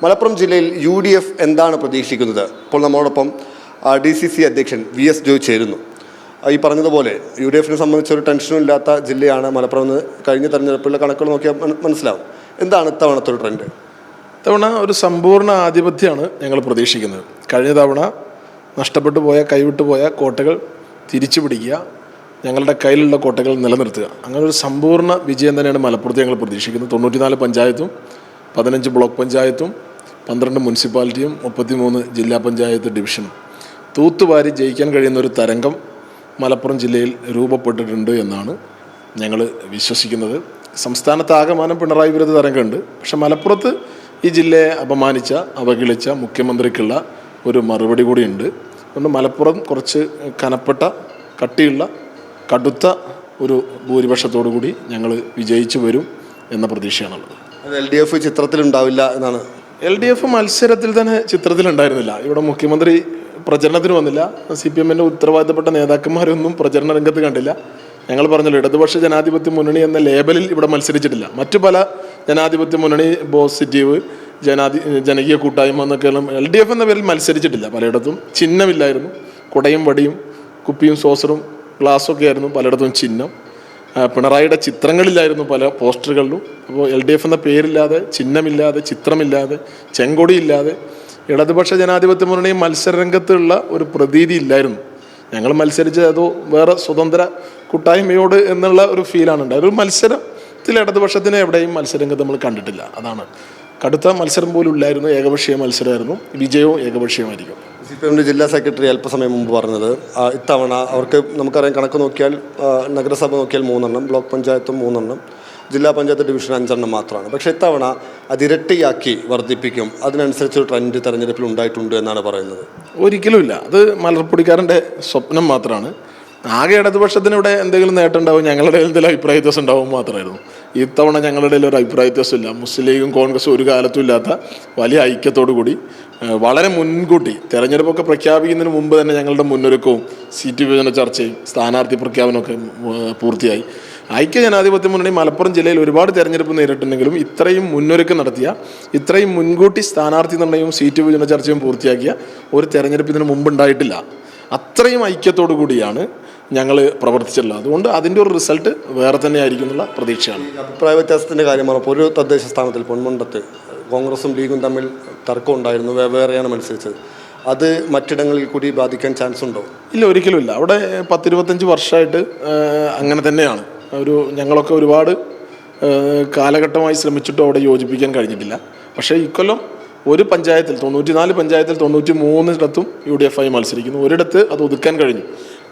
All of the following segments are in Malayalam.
മലപ്പുറം ജില്ലയിൽ UDF എന്താണ് പ്രതീക്ഷിക്കുന്നത്? ഇപ്പോൾ നമ്മോടൊപ്പം DCC അധ്യക്ഷൻ VS ജോയ് ചേരുന്നു. ഈ പറഞ്ഞതുപോലെ UDFനെ സംബന്ധിച്ചൊരു ടെൻഷനും ഇല്ലാത്ത ജില്ലയാണ് മലപ്പുറം എന്ന് കഴിഞ്ഞ തെരഞ്ഞെടുപ്പിലെ കണക്കുകൾ നോക്കിയാൽ മനസ്സിലാവും. എന്താണ് ഇത്തവണത്തെ ഒരു ട്രെൻഡ്? ഇത്തവണ ഒരു സമ്പൂർണ്ണ ആധിപത്യമാണ് ഞങ്ങൾ പ്രതീക്ഷിക്കുന്നത്. കഴിഞ്ഞ തവണ നഷ്ടപ്പെട്ടു പോയ കൈവിട്ടു പോയ കോട്ടകൾ തിരിച്ചു പിടിക്കുക, ഞങ്ങളുടെ കയ്യിലുള്ള കോട്ടകൾ നിലനിർത്തുക, അങ്ങനെ ഒരു സമ്പൂർണ്ണ വിജയം തന്നെയാണ് മലപ്പുറത്ത് ഞങ്ങൾ പ്രതീക്ഷിക്കുന്നത്. 94 പഞ്ചായത്തും 15 ബ്ലോക്ക് പഞ്ചായത്തും 12 മുനിസിപ്പാലിറ്റിയും 33 ജില്ലാ പഞ്ചായത്ത് ഡിവിഷനും തൂത്തുവാരി ജയിക്കാൻ കഴിയുന്ന ഒരു തരംഗം മലപ്പുറം ജില്ലയിൽ രൂപപ്പെട്ടിട്ടുണ്ട് എന്നാണ് ഞങ്ങൾ വിശ്വസിക്കുന്നത്. സംസ്ഥാനത്താകമാനം പിണറായി വിരുദ്ധ തരംഗമുണ്ട്. പക്ഷെ മലപ്പുറത്ത് ഈ ജില്ലയെ അപമാനിച്ച അവഗണിച്ച മുഖ്യമന്ത്രിക്കുള്ള ഒരു മറുപടി കൂടിയുണ്ട്. അതുകൊണ്ട് മലപ്പുറം കുറച്ച് കനപ്പെട്ട കട്ടിയുള്ള കടുത്ത ഒരു ഭൂരിപക്ഷത്തോടു കൂടി ഞങ്ങൾ വിജയിച്ചു വരും എന്ന പ്രതീക്ഷയാണുള്ളത്. LDF ചിത്രത്തിലുണ്ടാവില്ല എന്നാണ്. LDF മത്സരത്തിൽ തന്നെ ചിത്രത്തിലുണ്ടായിരുന്നില്ല. ഇവിടെ മുഖ്യമന്ത്രി പ്രചരണത്തിന് വന്നില്ല. CPMൻ്റെ ഉത്തരവാദിത്തപ്പെട്ട നേതാക്കന്മാരൊന്നും പ്രചരണ രംഗത്ത് കണ്ടില്ല. ഞങ്ങൾ പറഞ്ഞല്ലോ, ഇടതുപക്ഷ ജനാധിപത്യ മുന്നണി എന്ന ലേബലിൽ ഇവിടെ മത്സരിച്ചിട്ടില്ല. മറ്റു പല ജനാധിപത്യ മുന്നണി, പോസിറ്റീവ്, ജനകീയ കൂട്ടായ്മ എന്നൊക്കെയുള്ള LDF എന്ന പേരിൽ മത്സരിച്ചിട്ടില്ല. പലയിടത്തും ചിഹ്നമില്ലായിരുന്നു. കുടയും വടിയും കുപ്പിയും സോസറും ഗ്ലാസ്സും ഒക്കെ ആയിരുന്നു പലയിടത്തും ചിഹ്നം. പിണറായിയുടെ ചിത്രങ്ങളിലായിരുന്നു പല പോസ്റ്ററുകളിലും. അപ്പോൾ LDF എന്ന പേരില്ലാതെ, ചിഹ്നമില്ലാതെ, ചിത്രമില്ലാതെ, ചെങ്കൊടിയില്ലാതെ ഇടതുപക്ഷ ജനാധിപത്യ മുന്നണി മത്സരരംഗത്തുള്ള ഒരു പ്രതീതി ഇല്ലായിരുന്നു. ഞങ്ങൾ മത്സരിച്ചത് അതോ വേറെ സ്വതന്ത്ര കൂട്ടായ്മയോട് എന്നുള്ള ഒരു ഫീലാണ് ഉണ്ടായത്. ഒരു മത്സരത്തിൽ ഇടതുപക്ഷത്തിന് എവിടെയും മത്സരരംഗത്ത് നമ്മൾ കണ്ടിട്ടില്ല. അതാണ്, കടുത്ത മത്സരം പോലും ഇല്ലായിരുന്നു. ഏകപക്ഷീയ മത്സരമായിരുന്നു. വിജയവും ഏകപക്ഷീയമായിരിക്കും. CPMൻ്റെ ജില്ലാ സെക്രട്ടറി അല്പസമയം മുമ്പ് പറഞ്ഞത് ഇത്തവണ അവർക്ക് നമുക്കറിയാം, കണക്ക് നോക്കിയാൽ നഗരസഭ നോക്കിയാൽ 3 ബ്ലോക്ക് പഞ്ചായത്തും 3 ജില്ലാ പഞ്ചായത്ത് ഡിവിഷൻ 5 മാത്രമാണ്. പക്ഷേ ഇത്തവണ അതിരട്ടിയാക്കി വർദ്ധിപ്പിക്കും, അതിനനുസരിച്ചൊരു ട്രെൻഡ് തെരഞ്ഞെടുപ്പിൽ ഉണ്ടായിട്ടുണ്ട് എന്നാണ് പറയുന്നത്. ഒരിക്കലുമില്ല. അത് മലർപ്പൊടിക്കാരൻ്റെ സ്വപ്നം മാത്രമാണ്. ആകെ ഇടതുപക്ഷത്തിന് ഇവിടെ എന്തെങ്കിലും നേട്ടം ഉണ്ടാവും, ഞങ്ങളുടെ എന്തെങ്കിലും അഭിപ്രായ വ്യത്യാസം ഉണ്ടാവും മാത്രമായിരുന്നു. ഇത്തവണ ഞങ്ങളുടെ ഇടയിൽ ഒരു അഭിപ്രായ വ്യത്യാസമില്ല. മുസ്ലിം ലീഗും കോൺഗ്രസും ഒരു കാലത്തും ഇല്ലാത്ത വലിയ ഐക്യത്തോടു കൂടി വളരെ മുൻകൂട്ടി തെരഞ്ഞെടുപ്പൊക്കെ പ്രഖ്യാപിക്കുന്നതിന് മുമ്പ് തന്നെ ഞങ്ങളുടെ മുന്നൊരുക്കവും സീറ്റ് വിഭജന ചർച്ചയും സ്ഥാനാർത്ഥി പ്രഖ്യാപനമൊക്കെ പൂർത്തിയായി. ഐക്യ ജനാധിപത്യ മുന്നണി മലപ്പുറം ജില്ലയിൽ ഒരുപാട് തെരഞ്ഞെടുപ്പ് നേരിട്ടുണ്ടെങ്കിലും ഇത്രയും മുന്നൊരുക്കം നടത്തിയ, ഇത്രയും മുൻകൂട്ടി സ്ഥാനാർത്ഥി നിർണ്ണയവും സീറ്റ് വിഭജന ചർച്ചയും പൂർത്തിയാക്കിയ ഒരു തെരഞ്ഞെടുപ്പിന് മുമ്പുണ്ടായിട്ടില്ല. അത്രയും ഐക്യത്തോടു കൂടിയാണ് ഞങ്ങൾ പ്രവർത്തിച്ചിട്ടുള്ളത്. അതുകൊണ്ട് അതിൻ്റെ ഒരു റിസൾട്ട് വേറെ തന്നെ ആയിരിക്കും എന്നുള്ള പ്രതീക്ഷയാണ്. അഭിപ്രായ വ്യത്യാസത്തിൻ്റെ കാര്യം പറഞ്ഞപ്പോൾ ഒരു തദ്ദേശ സ്ഥാനത്തിൽ പൊന്മുണ്ടത്ത് കോൺഗ്രസും ലീഗും തമ്മിൽ തർക്കം ഉണ്ടായിരുന്നു. വേറെയാണ് മത്സരിച്ചത്. അത് മറ്റിടങ്ങളിൽ കൂടി ബാധിക്കാൻ ചാൻസ് ഉണ്ടോ? ഇല്ല, ഒരിക്കലുമില്ല. അവിടെ 10-25 വർഷമായിട്ട് അങ്ങനെ തന്നെയാണ്. ഞങ്ങളൊക്കെ ഒരുപാട് കാലഘട്ടമായി ശ്രമിച്ചിട്ടും അവിടെ യോജിപ്പിക്കാൻ കഴിഞ്ഞിട്ടില്ല. പക്ഷേ ഇക്കൊല്ലം ഒരു പഞ്ചായത്തിൽ 94 പഞ്ചായത്തിൽ 93 UDF ആയി മത്സരിക്കുന്നു. ഒരിടത്ത് അത് ഒതുക്കാൻ കഴിഞ്ഞു.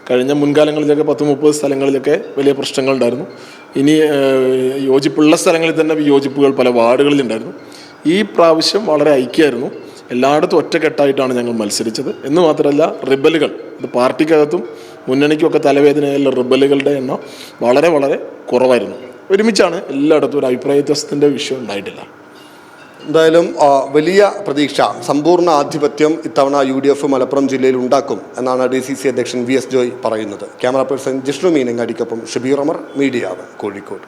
കഴിഞ്ഞ മുൻകാലങ്ങളിലൊക്കെ 10-30 സ്ഥലങ്ങളിലൊക്കെ വലിയ പ്രശ്നങ്ങളുണ്ടായിരുന്നു. ഇനി യോജിപ്പുള്ള സ്ഥലങ്ങളിൽ തന്നെ വിയോജിപ്പുകൾ പല വാർഡുകളിലുണ്ടായിരുന്നു. ഈ പ്രാവശ്യം വളരെ ഐക്യമായിരുന്നു. എല്ലായിടത്തും ഒറ്റക്കെട്ടായിട്ടാണ് ഞങ്ങൾ മത്സരിച്ചത്. എന്ന് മാത്രമല്ല, റിബലുകൾ, ഇത് പാർട്ടിക്കകത്തും മുന്നണിക്കുമൊക്കെ തലവേദനയുള്ള റിബലുകളുടെ എണ്ണം വളരെ വളരെ കുറവായിരുന്നു. ഒരുമിച്ചാണ് എല്ലായിടത്തും. ഒരു അഭിപ്രായ വ്യത്യാസത്തിൻ്റെ വിഷയം ഉണ്ടായിട്ടില്ല. എന്തായാലും വലിയ പ്രതീക്ഷ, സമ്പൂർണ്ണ ആധിപത്യം ഇത്തവണ UDF മലപ്പുറം ജില്ലയിൽ ഉണ്ടാക്കും എന്നാണ് DCC അധ്യക്ഷൻ VS ജോയ് പറയുന്നത്. ക്യാമറ പേഴ്സൺ ജിഷ്ണു മീനങ്ങാടിക്കൊപ്പം ഷബീർ അമർ, മീഡിയ 1 കോഴിക്കോട്.